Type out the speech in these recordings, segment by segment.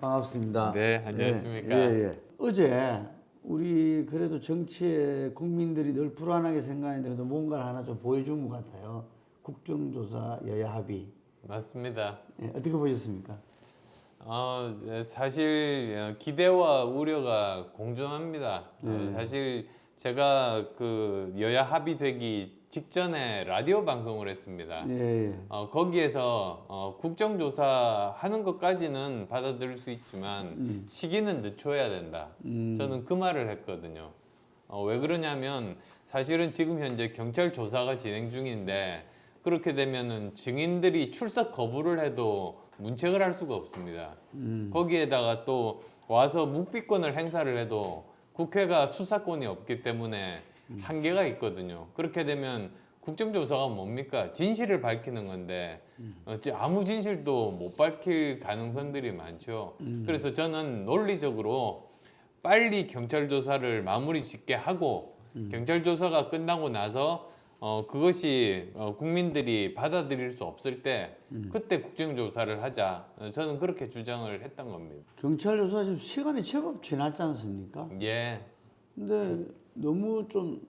반갑습니다. 네, 안녕하십니까. 어제 우리 그래도 정치에 국민들이 늘 불안하게 생각하는데 그래도 뭔가를 하나 좀 보여준 것 같아요. 국정조사 여야 합의. 맞습니다. 어떻게 보셨습니까? 사실 기대와 우려가 공존합니다. 사실 제가 그 여야 합의되기 직전에 라디오 방송을 했습니다. 예. 거기에서 국정조사 하는 것까지는 받아들일 수 있지만 시기는 늦춰야 된다. 저는 그 말을 했거든요. 왜 그러냐면 사실은 지금 현재 경찰 조사가 진행 중인데 그렇게 되면은 증인들이 출석 거부를 해도 문책을 할 수가 없습니다. 거기에다가 또 와서 묵비권을 행사를 해도 국회가 수사권이 없기 때문에 한계가 있거든요. 그렇게 되면 국정조사가 뭡니까? 진실을 밝히는 건데 아무 진실도 못 밝힐 가능성들이 많죠. 그래서 저는 논리적으로 빨리 경찰 조사를 마무리 짓게 하고 경찰 조사가 끝나고 나서 그것이 국민들이 받아들일 수 없을 때 그때 국정조사를 하자. 저는 그렇게 주장을 했던 겁니다. 경찰 조사 지금 시간이 제법 지났지 않습니까? 예, 근데 너무 좀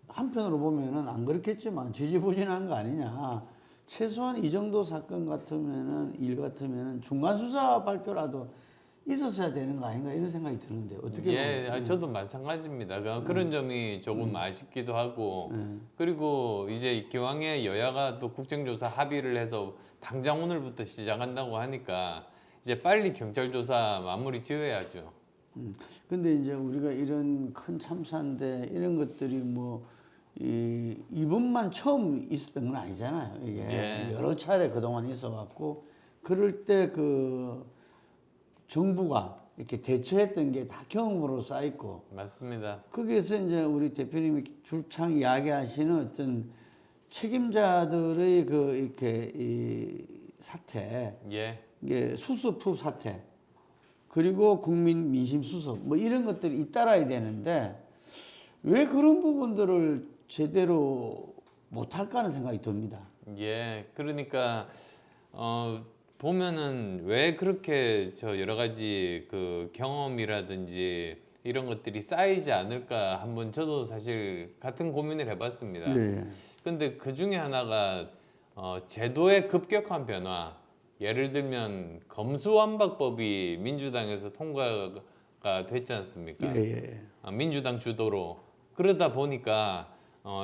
한편으로 보면은 안 그렇겠지만 지지부진한 거 아니냐. 최소한 이 정도 사건 같으면은 일 같으면은 중간 수사 발표라도 있었어야 되는 거 아닌가 이런 생각이 드는데 어떻게 예, 보면 저도 마찬가지입니다. 그런 점이 조금 아쉽기도 하고 그리고 이제 기왕에 여야가 또 국정조사 합의를 해서 당장 오늘부터 시작한다고 하니까 이제 빨리 경찰 조사 마무리 지어야죠. 근데 이제 우리가 이런 큰 참사인데 이런 것들이 뭐 이번만 처음 있었던 건 아니잖아요. 이게 예. 여러 차례 그동안 있어 왔고 그럴 때 그 정부가 이렇게 대처했던 게 다 경험으로 쌓였고 맞습니다. 거기에서 이제 우리 대표님이 줄창 이야기하시는 어떤 책임자들의 그 이렇게 이 사태, 예. 이게 수습 후 사태, 그리고 국민 민심 수습 뭐 이런 것들이 잇따라야 되는데 왜 그런 부분들을 제대로 못할까 하는 생각이 듭니다. 예, 그러니까 보면은 왜 그렇게 저 여러 가지 그 경험이라든지 이런 것들이 쌓이지 않을까 한번 저도 사실 같은 고민을 해봤습니다. 네. 근데 그 중에 하나가 제도의 급격한 변화. 예를 들면 검수완박법이 민주당에서 통과가 됐지 않습니까? 예. 민주당 주도로. 그러다 보니까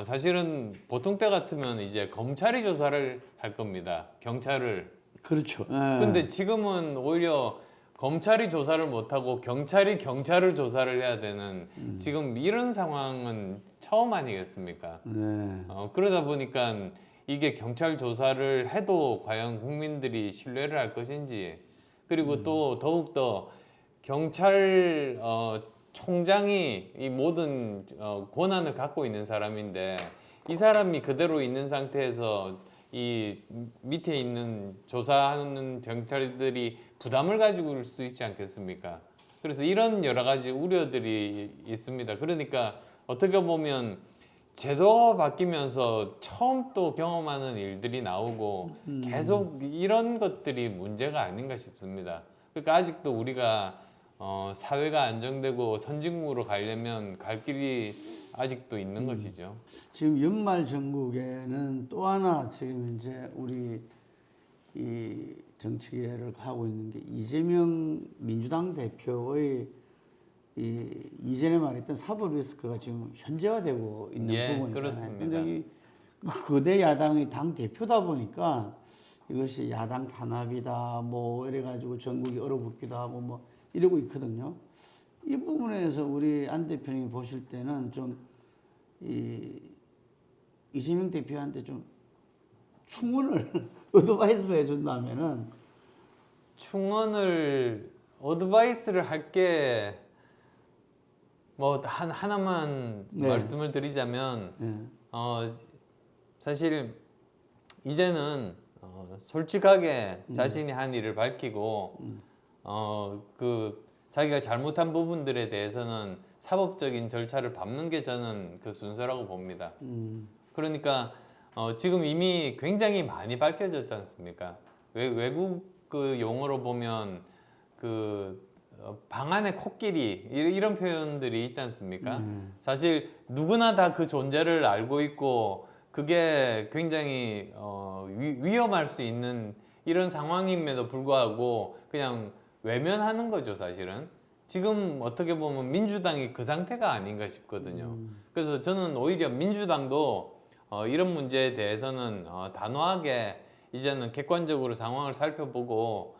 사실은 보통 때 같으면 이제 검찰이 조사를 할 겁니다. 경찰을. 그렇죠. 근데 지금은 오히려 검찰이 조사를 못하고 경찰이 경찰을 조사를 해야 되는 지금 이런 상황은 처음 아니겠습니까? 네. 그러다 보니까 이게 경찰 조사를 해도 과연 국민들이 신뢰를 할 것인지 그리고 또 더욱더 경찰 총장이 이 모든 권한을 갖고 있는 사람인데 이 사람이 그대로 있는 상태에서 이 밑에 있는 조사하는 경찰들이 부담을 가지고 올 수 있지 않겠습니까? 그래서 이런 여러 가지 우려들이 있습니다. 그러니까 어떻게 보면 제도가 바뀌면서 처음 또 경험하는 일들이 나오고 계속 이런 것들이 문제가 아닌가 싶습니다. 그러니까 아직도 우리가 사회가 안정되고 선진국으로 가려면 갈 길이 아직도 있는 것이죠. 지금 연말 전국에는 또 하나 지금 이제 우리 이 정치계를 하고 있는 게 이재명 민주당 대표의 이 이전에 말했던 사법 리스크가 지금 현재화되고 있는 예, 부분이잖아요. 그렇습니다. 근데 이 거대 야당의 당 대표다 보니까 이것이 야당 탄압이다 뭐 이래 가지고 전국이 얼어붙기도 하고 뭐 이러고 있거든요. 이 부분에서 우리 안 대표님이 보실 때는 좀 이재명 대표한테 좀 충원을 어드바이스를 해준다면은 충원을 어드바이스를 할 게 뭐 하나만 네. 말씀을 드리자면 사실 이제는 솔직하게 자신이 한 일을 밝히고 그 자기가 잘못한 부분들에 대해서는 사법적인 절차를 밟는 게 저는 그 순서라고 봅니다. 그러니까 지금 이미 굉장히 많이 밝혀졌지 않습니까? 외국 그 용어로 보면 방 안의 코끼리 이런 표현들이 있지 않습니까? 사실 누구나 다 그 존재를 알고 있고 그게 굉장히 위험할 수 있는 이런 상황임에도 불구하고 그냥 외면하는 거죠, 사실은. 지금 어떻게 보면 민주당이 그 상태가 아닌가 싶거든요. 그래서 저는 오히려 민주당도 이런 문제에 대해서는 단호하게 이제는 객관적으로 상황을 살펴보고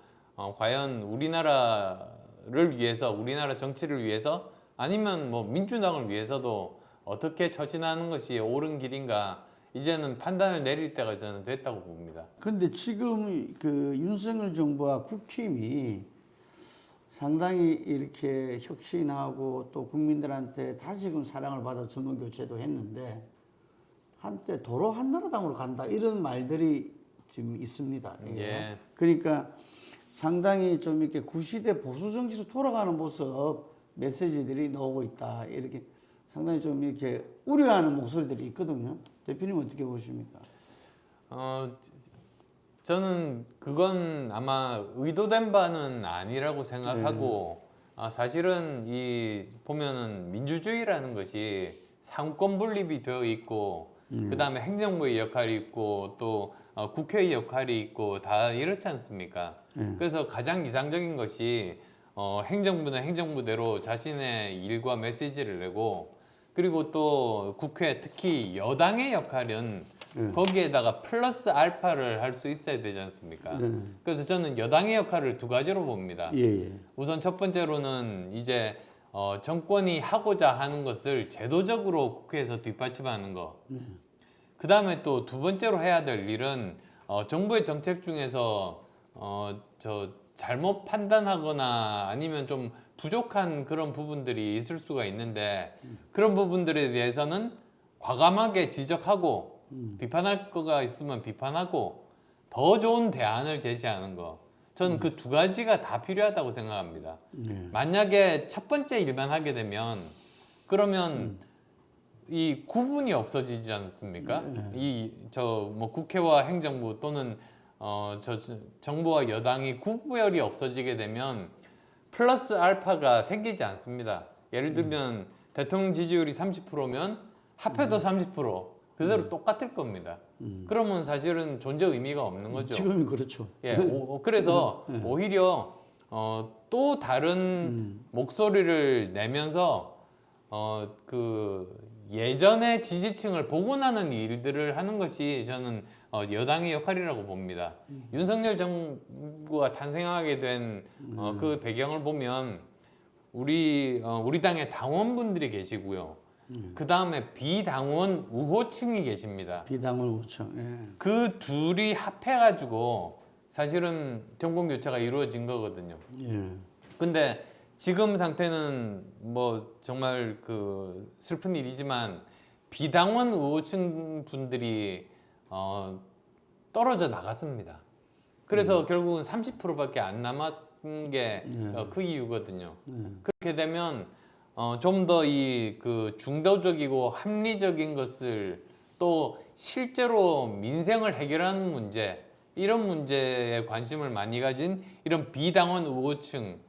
과연 우리나라를 위해서, 우리나라 정치를 위해서 아니면 뭐 민주당을 위해서도 어떻게 처신하는 것이 옳은 길인가 이제는 판단을 내릴 때가 저는 됐다고 봅니다. 근데 지금 그 윤석열 정부와 국힘이 상당히 이렇게 혁신하고 또 국민들한테 다시금 사랑을 받아 정권 교체도 했는데 한때 도로 한나라당으로 간다 이런 말들이 지금 있습니다. 예. 그러니까 상당히 좀 이렇게 구시대 보수 정치로 돌아가는 모습 메시지들이 나오고 있다. 이렇게 상당히 좀 이렇게 우려하는 목소리들이 있거든요. 대표님 어떻게 보십니까? 저는 그건 아마 의도된 바는 아니라고 생각하고 사실은 이 보면은 민주주의라는 것이 상권 분립이 되어 있고 그다음에 행정부의 역할이 있고 또 국회의 역할이 있고 다 이렇지 않습니까? 그래서 가장 이상적인 것이 행정부는 행정부대로 자신의 일과 메시지를 내고 그리고 또 국회 특히 여당의 역할은 거기에다가 플러스 알파를 할 수 있어야 되지 않습니까? 그래서 저는 여당의 역할을 두 가지로 봅니다. 예. 우선 첫 번째로는 이제 정권이 하고자 하는 것을 제도적으로 국회에서 뒷받침하는 거. 그 다음에 또 두 번째로 해야 될 일은 정부의 정책 중에서 저 잘못 판단하거나 아니면 좀 부족한 그런 부분들이 있을 수가 있는데 그런 부분들에 대해서는 과감하게 지적하고 비판할 거가 있으면 비판하고 더 좋은 대안을 제시하는 거. 저는 그 두 가지가 다 필요하다고 생각합니다. 만약에 첫 번째 일만 하게 되면 그러면 이 구분이 없어지지 않습니까? 이 저 뭐 국회와 행정부 또는 저 정부와 여당이 구별이 없어지게 되면 플러스 알파가 생기지 않습니다. 예를 들면 대통령 지지율이 30%면 합해도 30% 그대로 똑같을 겁니다. 그러면 사실은 존재 의미가 없는 거죠. 지금이 그렇죠. 예, 그래서 오히려 또 다른 목소리를 내면서 그 예전의 지지층을 복원하는 일들을 하는 것이 저는 여당의 역할이라고 봅니다. 윤석열 정부가 탄생하게 된 그 배경을 보면 우리 당의 당원분들이 계시고요. 그 다음에 비당원 우호층이 계십니다. 비당원 우호층. 예. 그 둘이 합해가지고 사실은 정권 교체가 이루어진 거거든요. 예. 근데 지금 상태는 뭐 정말 그 슬픈 일이지만 비당원 우호층 분들이 떨어져 나갔습니다. 그래서 결국은 30%밖에 안 남았는 게 그 이유거든요. 그렇게 되면 좀 더 이 그 중도적이고 합리적인 것을 또 실제로 민생을 해결하는 문제 이런 문제에 관심을 많이 가진 이런 비당원 우호층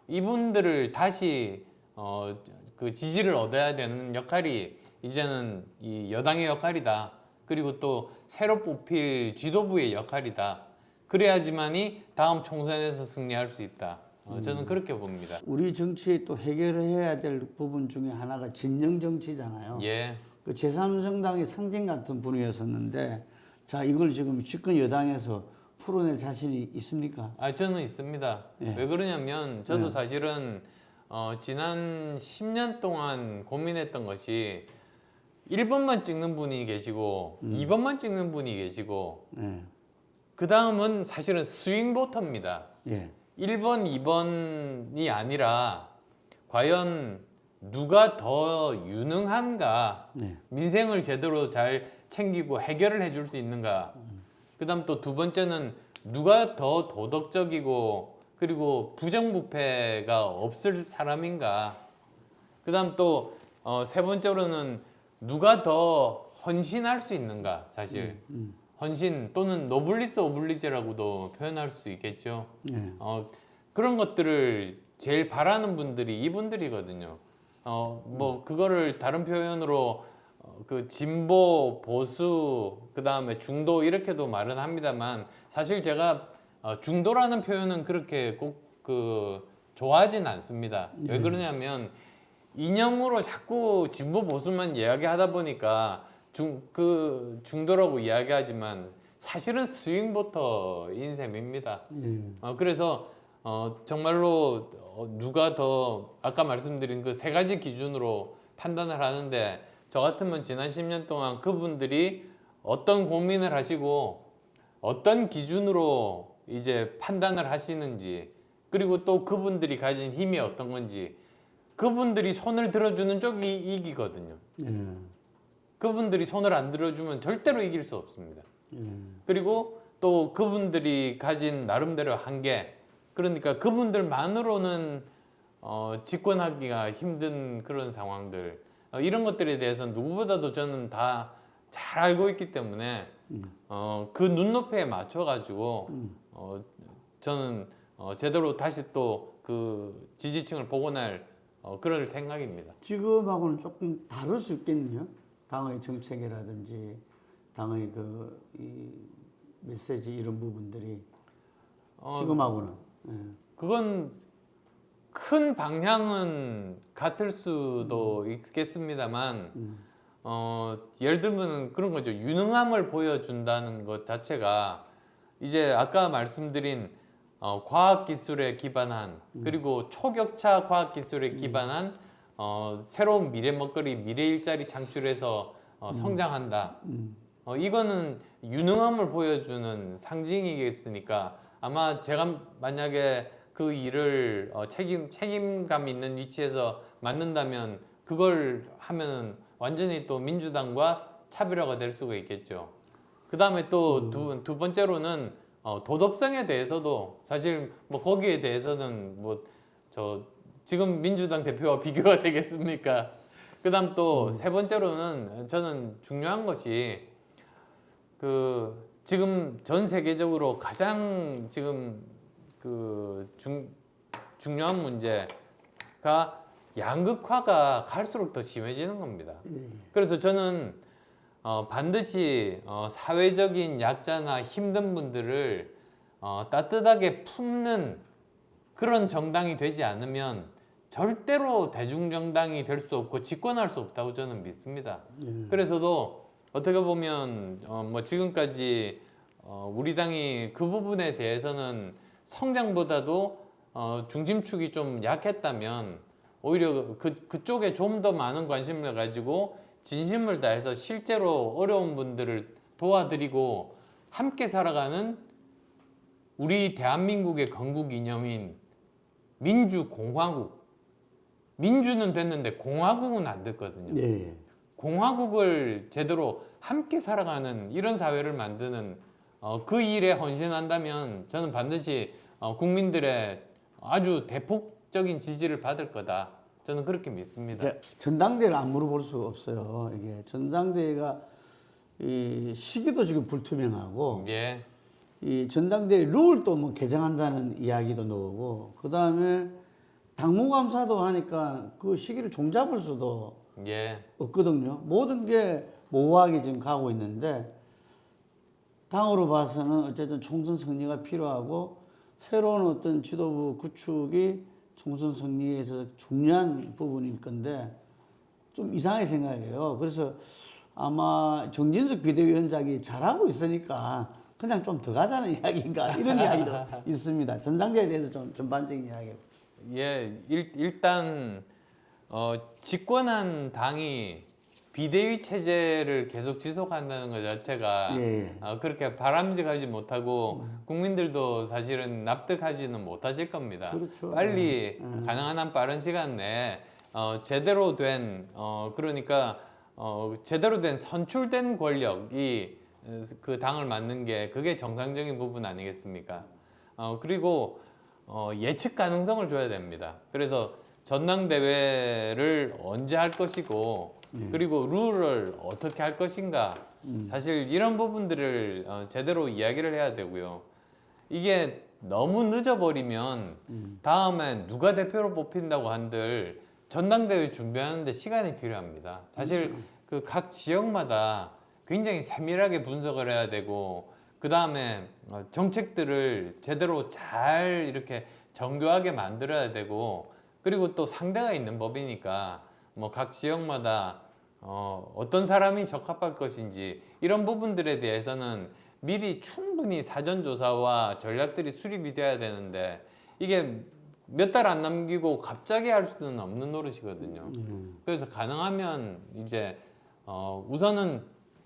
이분들을 다시 그 지지를 얻어야 되는 역할이 이제는 이 여당의 역할이다. 그리고 또 새로 뽑힐 지도부의 역할이다. 그래야지만이 다음 총선에서 승리할 수 있다. 저는 그렇게 봅니다. 우리 정치에 또 해결해야 될 부분 중에 하나가 진영 정치잖아요. 예. 그 제3정당의 상징 같은 분이었었는데 자 이걸 지금 집권 여당에서 풀어낼 자신이 있습니까? 저는 있습니다. 예. 왜 그러냐면 저도 사실은 지난 10년 동안 고민했던 것이 1번만 찍는 분이 계시고 2번만 찍는 분이 계시고 예. 그 다음은 사실은 스윙 보터입니다. 예. 1번, 2번이 아니라 과연 누가 더 유능한가, 네. 민생을 제대로 잘 챙기고 해결을 해줄 수 있는가. 그다음 또 두 번째는 누가 더 도덕적이고 그리고 부정부패가 없을 사람인가. 그다음 또 세 번째로는 누가 더 헌신할 수 있는가, 사실. 헌신 또는 노블리스 오블리제라고도 표현할 수 있겠죠. 예. 그런 것들을 제일 바라는 분들이 이분들이거든요. 뭐 그거를 다른 표현으로 그 진보, 보수, 그 다음에 중도 이렇게도 말은 합니다만 사실 제가 중도라는 표현은 그렇게 꼭 그 좋아하진 않습니다. 왜 그러냐면 이념으로 자꾸 진보 보수만 이야기하다 보니까 중도라고 이야기하지만 사실은 스윙보터인 셈입니다. 그래서 정말로 누가 더 아까 말씀드린 그 세 가지 기준으로 판단을 하는데 저 같으면 지난 10년 동안 그분들이 어떤 고민을 하시고 어떤 기준으로 이제 판단을 하시는지 그리고 또 그분들이 가진 힘이 어떤 건지 그분들이 손을 들어주는 쪽이 이기거든요. 그분들이 손을 안 들어주면 절대로 이길 수 없습니다. 그리고 또 그분들이 가진 나름대로 한계 그러니까 그분들만으로는 집권하기가 힘든 그런 상황들 이런 것들에 대해서는 누구보다도 저는 다 잘 알고 있기 때문에 그 눈높이에 맞춰 가지고 저는 제대로 다시 또 그 지지층을 복원할 그럴 생각입니다. 지금하고는 조금 다를 수 있겠네요. 당의 정책이라든지 당의 이 메시지 이런 부분들이 지금하고는. 그건 큰 방향은 같을 수도 있겠습니다만 예를 들면 그런 거죠. 유능함을 보여준다는 것 자체가 이제 아까 말씀드린 과학기술에 기반한 그리고 초격차 과학기술에 기반한 새로운 미래 먹거리, 미래 일자리 창출해서 성장한다. 이거는 유능함을 보여주는 상징이겠으니까 아마 제가 만약에 그 일을 책임감 있는 위치에서 맡는다면 그걸 하면 완전히 또 민주당과 차별화가 될 수가 있겠죠. 그 다음에 또 두 번째로는 도덕성에 대해서도 사실 뭐 거기에 대해서는 뭐 지금 민주당 대표와 비교가 되겠습니까? 그 다음 또 세 번째로는 저는 중요한 것이 그 지금 전 세계적으로 가장 지금 그 중요한 문제가 양극화가 갈수록 더 심해지는 겁니다. 그래서 저는 반드시 사회적인 약자나 힘든 분들을 따뜻하게 품는 그런 정당이 되지 않으면 절대로 대중정당이 될 수 없고 집권할 수 없다고 저는 믿습니다. 그래서도 어떻게 보면 뭐 지금까지 우리 당이 그 부분에 대해서는 성장보다도 중심축이 좀 약했다면 오히려 그쪽에 좀 더 많은 관심을 가지고 진심을 다해서 실제로 어려운 분들을 도와드리고 함께 살아가는 우리 대한민국의 건국 이념인 민주공화국. 민주는 됐는데 공화국은 안 됐거든요. 네. 공화국을 제대로 함께 살아가는 이런 사회를 만드는 그 일에 헌신한다면 저는 반드시 국민들의 아주 대폭적인 지지를 받을 거다. 저는 그렇게 믿습니다. 전당대회를 안 물어볼 수가 없어요. 이게 전당대회가 이 시기도 지금 불투명하고 예. 이 전당대회 룰도 뭐 개정한다는 이야기도 나오고 그 다음에 당무감사도 하니까 그 시기를 종잡을 수도 예. 없거든요. 모든 게 모호하게 지금 가고 있는데 당으로 봐서는 어쨌든 총선 승리가 필요하고 새로운 어떤 지도부 구축이 총선 승리에서 중요한 부분일 건데 좀 이상하게 생각해요. 그래서 아마 정진석 비대위원장이 잘하고 있으니까 그냥 좀 더 가자는 이야기인가 이런 이야기도 있습니다. 전당대회에 대해서 좀 전반적인 이야기. 예, 일단 집권한 당이 비대위 체제를 계속 지속한다는 것 자체가 예. 그렇게 바람직하지 못하고 국민들도 사실은 납득하지는 못하실 겁니다. 그렇죠. 빨리 가능한 한 빠른 시간 내에 제대로 된 그러니까 제대로 된 선출된 권력이 그 당을 맡는 게 그게 정상적인 부분 아니겠습니까? 그리고 예측 가능성을 줘야 됩니다. 그래서 전당대회를 언제 할 것이고 그리고 룰을 어떻게 할 것인가 사실 이런 부분들을 제대로 이야기를 해야 되고요. 이게 너무 늦어버리면 다음에 누가 대표로 뽑힌다고 한들 전당대회 준비하는데 시간이 필요합니다. 사실 그 각 지역마다 굉장히 세밀하게 분석을 해야 되고 그 다음에 정책들을 제대로 잘 이렇게 정교하게 만들어야 되고 그리고 또 상대가 있는 법이니까 뭐 각 지역마다 어떤 사람이 적합할 것인지 이런 부분들에 대해서는 미리 충분히 사전조사와 전략들이 수립이 돼야 되는데 이게 몇 달 안 남기고 갑자기 할 수는 없는 노릇이거든요. 그래서 가능하면 이제 우선은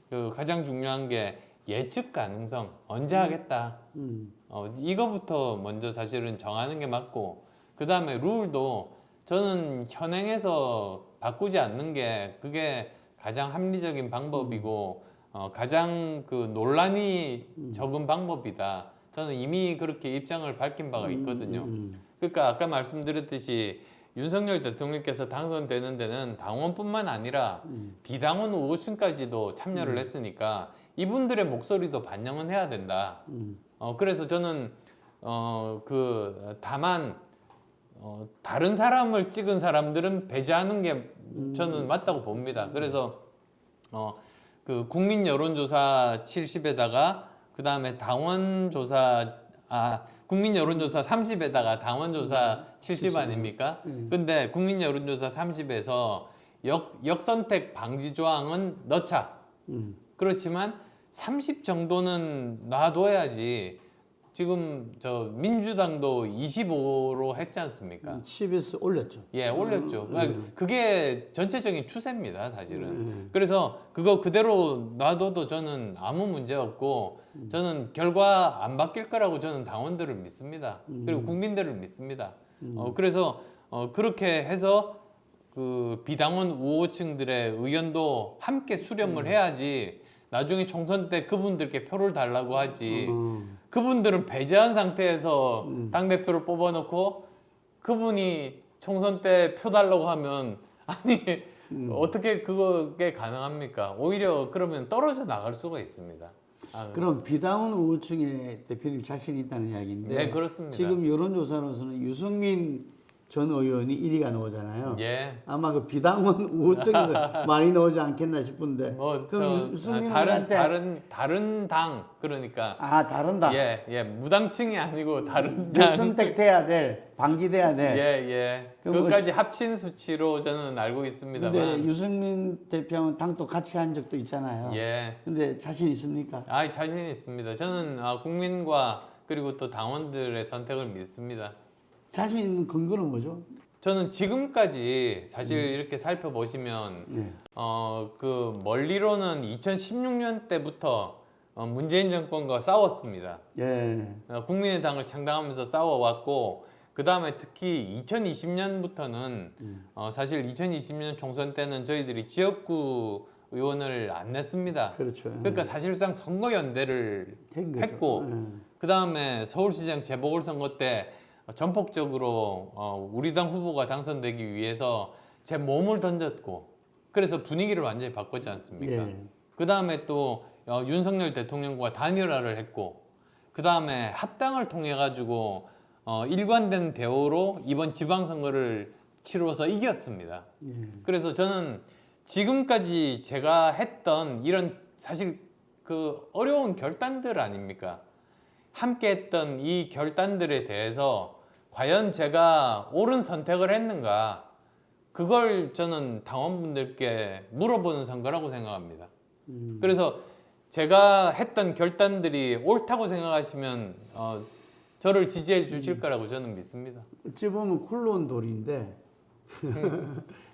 그 가장 중요한 게 예측 가능성 언제 하겠다. 이거부터 먼저 사실은 정하는 게 맞고 그 다음에 룰도 저는 현행에서 바꾸지 않는 게 그게 가장 합리적인 방법이고 가장 그 논란이 적은 방법이다. 저는 이미 그렇게 입장을 밝힌 바가 있거든요. 그러니까 아까 말씀드렸듯이 윤석열 대통령께서 당선되는 데는 당원뿐만 아니라 비당원 후보층까지도 참여를 했으니까 이분들의 목소리도 반영은 해야 된다. 그래서 저는 다만 다른 사람을 찍은 사람들은 배제하는 게 저는 맞다고 봅니다. 그래서 그 국민 여론조사 70에다가 그 다음에 국민 여론조사 30에다가 당원조사 70 아닙니까? 근데 국민 여론조사 30에서 역선택 방지 조항은 넣자. 그렇지만 30 정도는 놔둬야지. 지금 저 민주당도 25로 했지 않습니까? 10에서 올렸죠. 예, 올렸죠. 그게 전체적인 추세입니다, 사실은. 그래서 그거 그대로 놔둬도 저는 아무 문제 없고 저는 결과 안 바뀔 거라고 저는 당원들을 믿습니다. 그리고 국민들을 믿습니다. 그래서 그렇게 해서 그 비당원 우호층들의 의견도 함께 수렴을 해야지 나중에 총선 때 그분들께 표를 달라고 하지. 그분들은 배제한 상태에서 당대표를 뽑아놓고 그분이 총선 때 표 달라고 하면 아니 어떻게 그게 가능합니까? 오히려 그러면 떨어져 나갈 수가 있습니다. 그럼 비당원 우호층의 대표님 자신이 있다는 이야기인데 네, 그렇습니다. 지금 여론조사로서는 유승민 전 의원이 1위가 나오잖아요. 예. 아마 그 비당원 우호층에서 많이 나오지 않겠나 싶은데 그럼 유승민 의원한테 다른 당 그러니까 다른 당 예, 무당층이 아니고 다른 당 선택돼야 될 방지돼야 될 예. 그것까지 합친 수치로 저는 알고 있습니다만. 근데 유승민 대표는 당도 같이 한 적도 있잖아요. 예. 근데 자신 있습니까? 자신 있습니다. 저는 국민과 그리고 또 당원들의 선택을 믿습니다. 자신 있는 근거는 뭐죠? 저는 지금까지 사실 이렇게 살펴보시면 그 멀리로는 2016년 때부터 문재인 정권과 싸웠습니다. 예. 국민의당을 창당하면서 싸워왔고 그 다음에 특히 2020년부터는 사실 2020년 총선 때는 저희들이 지역구 의원을 안 냈습니다. 그렇죠. 그러니까 사실상 선거연대를 했고 그 다음에 서울시장 재보궐선거 때 전폭적으로 우리 당 후보가 당선되기 위해서 제 몸을 던졌고 그래서 분위기를 완전히 바꿨지 않습니까? 예. 그 다음에 또 윤석열 대통령과 단일화를 했고 그 다음에 합당을 통해 가지고 일관된 대우로 이번 지방선거를 치러서 이겼습니다. 그래서 저는 지금까지 제가 했던 이런 사실 그 어려운 결단들 아닙니까? 함께 했던 이 결단들에 대해서 과연 제가 옳은 선택을 했는가? 그걸 저는 당원분들께 물어보는 선거라고 생각합니다. 그래서 제가 했던 결단들이 옳다고 생각하시면 저를 지지해 주실 거라고 저는 믿습니다. 어찌 보면 굴러온 돌인데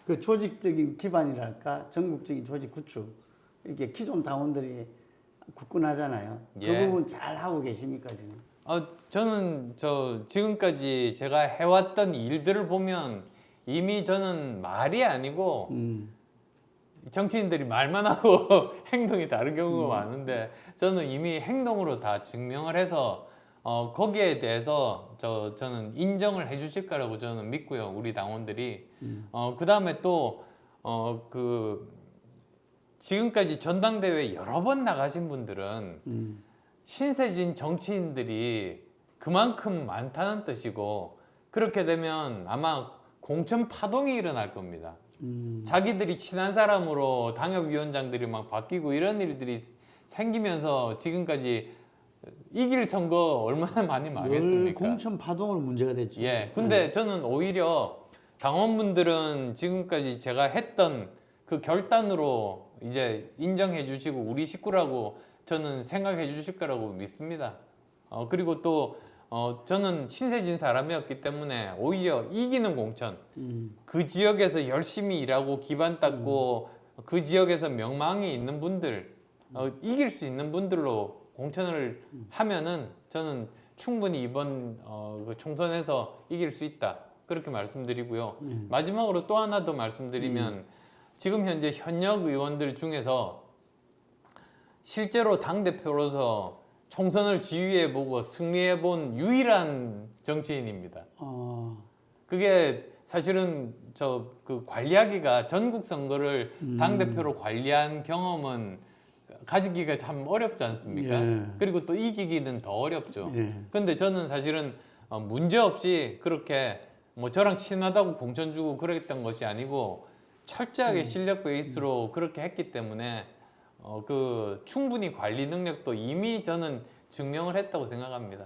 그 조직적인 기반이랄까 전국적인 조직 구축 이렇게 기존 당원들이 굳건하잖아요. 예. 그 부분 잘 하고 계십니까 지금? 저는 지금까지 제가 해왔던 일들을 보면 이미 저는 말이 아니고 정치인들이 말만 하고 행동이 다른 경우가 많은데 저는 이미 행동으로 다 증명을 해서 거기에 대해서 저는 인정을 해주실 거라고 저는 믿고요. 우리 당원들이. 그 다음에 또 지금까지 전당대회 여러 번 나가신 분들은 신세진 정치인들이 그만큼 많다는 뜻이고 그렇게 되면 아마 공천 파동이 일어날 겁니다. 자기들이 친한 사람으로 당협위원장들이 막 바뀌고 이런 일들이 생기면서 지금까지 이길 선거 얼마나 많이 늘 망했습니까? 공천 파동으로 문제가 됐죠. 예. 근데 저는 오히려 당원분들은 지금까지 제가 했던 그 결단으로 이제 인정해 주시고 우리 식구라고 저는 생각해 주실 거라고 믿습니다. 그리고 또 저는 신세진 사람이었기 때문에 오히려 이기는 공천, 그 지역에서 열심히 일하고 기반 닦고 그 지역에서 명망이 있는 분들, 이길 수 있는 분들로 공천을 하면은 저는 충분히 이번 그 총선에서 이길 수 있다. 그렇게 말씀드리고요. 마지막으로 또 하나 더 말씀드리면 지금 현재 현역 의원들 중에서 실제로 당대표로서 총선을 지휘해보고 승리해본 유일한 정치인입니다. 그게 사실은 저 그 관리하기가 전국 선거를 당대표로 관리한 경험은 가지기가 참 어렵지 않습니까? 예. 그리고 또 이기기는 더 어렵죠. 예. 근데 저는 사실은 문제 없이 그렇게 뭐 저랑 친하다고 공천 주고 그랬던 것이 아니고 철저하게 실력 베이스로 그렇게 했기 때문에 그 충분히 관리 능력도 이미 저는 증명을 했다고 생각합니다.